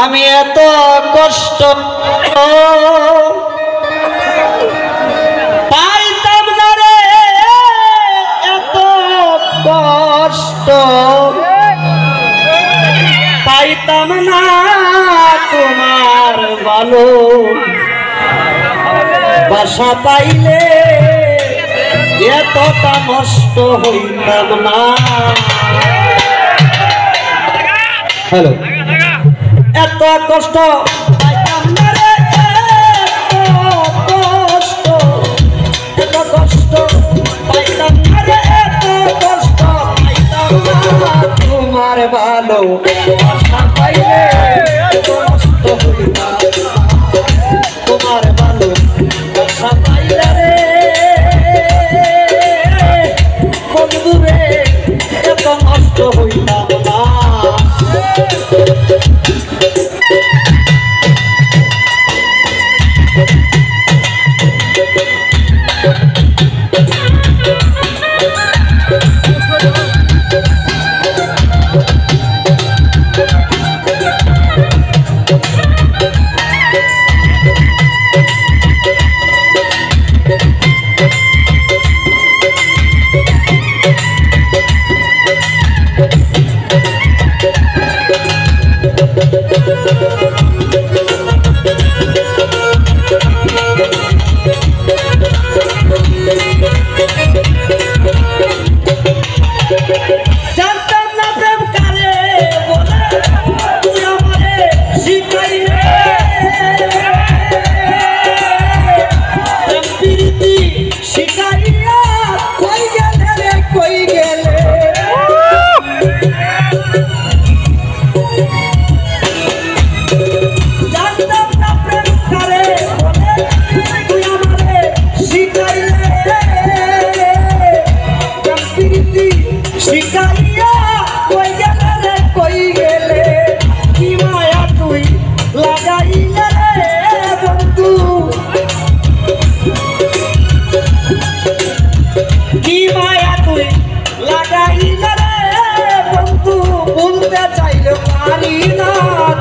আমি এত কষ্ট পাইতাম না রে, এত কষ্ট পাইতাম না তোমার ভালো বাসা পাইলে এতটা নষ্ট হইতাম না। হ্যালো, এত কষ্ট পাইতাম না রে, এত কষ্ট, এত কষ্ট পাইতাম না রে, এত কষ্ট পাইতাম না তোমার ভালো বাসা পাইলে এত নষ্ট হইতাম না। তোমার ভালো বাসা পাইলে রে বন্ধু রে এত নষ্ট হইতাম না।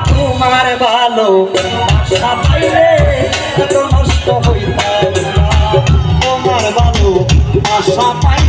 তোমার ভালো বাসা পাইলে এত নষ্ট হইতাম না। তোমার ভালো বাসা পাইলে